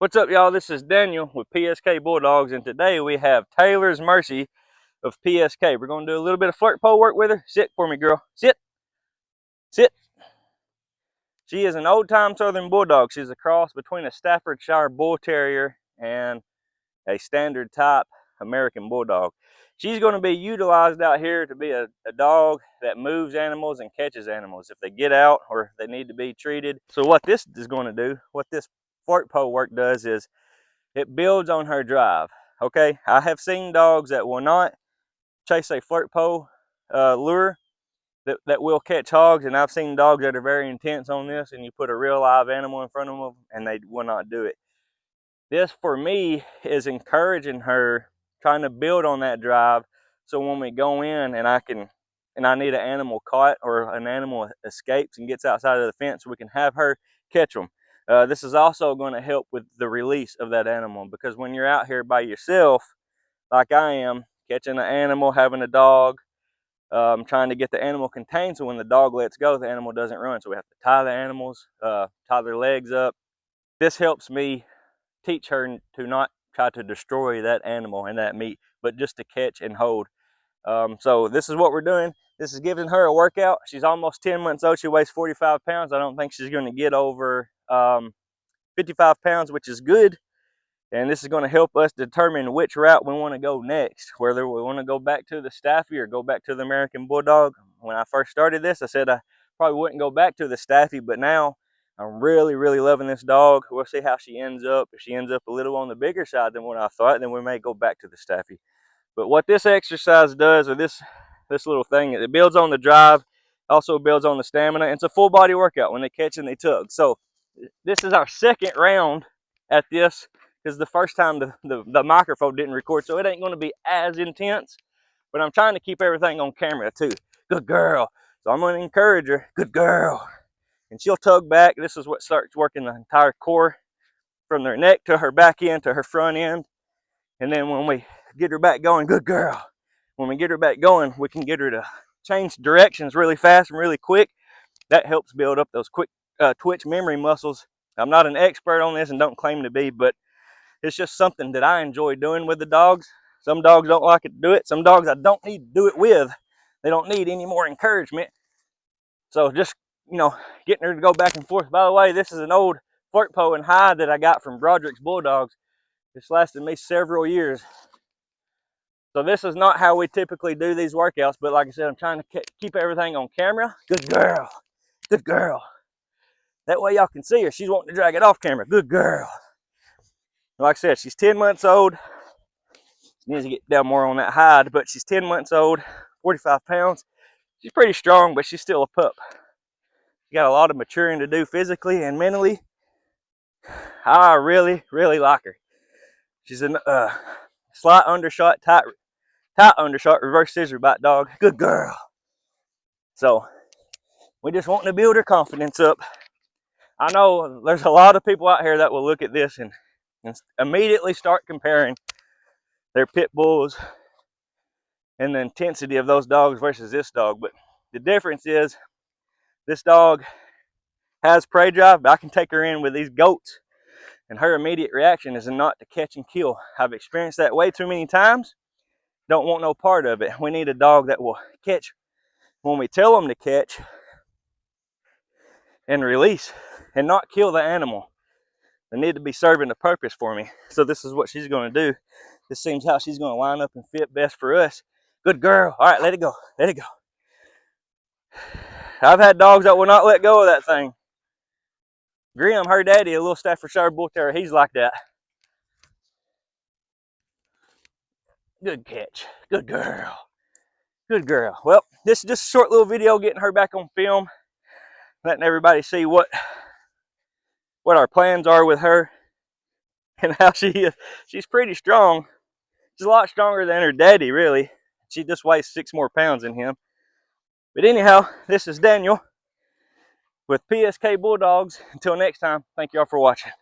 What's up, y'all? This is Daniel with PSK Bulldogs, and today we have Taylor's Mercy of PSK. We're going to do a little bit of flirt pole work with her. Sit for me, girl. Sit. Sit. She is an old-time Southern Bulldog. She's a cross between a Staffordshire Bull Terrier and a standard type American Bulldog. She's going to be utilized out here to be a dog that moves animals and catches animals if they get out or they need to be treated. So what this is going to do, what this flirt pole work does, is it builds on her drive. Okay, I have seen dogs that will not chase a flirt pole lure that will catch hogs, and I've seen dogs that are very intense on this, and you put a real live animal in front of them and they will not do it. This for me is encouraging her, trying to build on that drive, so when we go in and I need an animal caught or an animal escapes and gets outside of the fence, we can have her catch them. This is also going to help with the release of that animal, because when you're out here by yourself, like I am, catching an animal, having a dog, trying to get the animal contained, so when the dog lets go, the animal doesn't run. So we have to tie the animals, tie their legs up. This helps me teach her to not try to destroy that animal and that meat, but just to catch and hold. So this is what we're doing. This is giving her a workout. She's almost 10 months old. She weighs 45 pounds. I don't think she's going to get over 55 pounds, which is good. And this is going to help us determine which route we want to go next, whether we want to go back to the Staffy or go back to the American Bulldog. When I first started this, I said I probably wouldn't go back to the Staffy, but now I'm really loving this dog. We'll see how she ends up. If she ends up a little on the bigger side than what I thought, then we may go back to the Staffy. But what this exercise does, or this little thing, it builds on the drive, also builds on the stamina. It's a full body workout when they catch and they tug. So this is our second round at this, because the first time the microphone didn't record, so it ain't going to be as intense. But I'm trying to keep everything on camera too. Good girl. So I'm going to encourage her. Good girl. And she'll tug back. This is what starts working the entire core, from their neck to her back end to her front end. And then when we get her back going, good girl. When we get her back going, we can get her to change directions really fast and really quick. That helps build up those quick twitch memory muscles. I'm not an expert on this and don't claim to be, but it's just something that I enjoy doing with the dogs. Some dogs don't like it to do it. Some dogs I don't need to do it with. They don't need any more encouragement. So just, getting her to go back and forth. By the way, this is an old flirt pole and hide that I got from Broderick's Bulldogs. It's lasted me several years. So this is not how we typically do these workouts, but like I said, I'm trying to keep everything on camera. Good girl. Good girl. That way y'all can see her. She's wanting to drag it off camera. Good girl. Like I said, she's 10 months old. She needs to get down more on that hide, but she's 10 months old, 45 pounds. She's pretty strong, but she's still a pup. She got a lot of maturing to do physically and mentally. I really like her. She's a slight undershot, tight undershot, reverse scissor bite dog. Good girl. So we just want to build her confidence up. I know there's a lot of people out here that will look at this and immediately start comparing their pit bulls and the intensity of those dogs versus this dog. But the difference is this dog has prey drive, but I can take her in with these goats and her immediate reaction is not to catch and kill. I've experienced that way too many times. Don't want no part of it. We need a dog that will catch when we tell them to catch and release and not kill the animal. They need to be serving a purpose for me. So this is what she's going to do. This seems how she's going to line up and fit best for us. Good girl. All right, let it go. Let it go. I've had dogs that will not let go of that thing. Grim, her daddy, a little Staffordshire Bull Terrier, he's like that. Good catch. Good girl. Good girl. Well, this is just a short little video getting her back on film, letting everybody see what our plans are with her and how she is. She's pretty strong. She's a lot stronger than her daddy, really. She just weighs 6 more pounds than him. But anyhow, this is Daniel with PSK Bulldogs. Until next time, thank y'all for watching.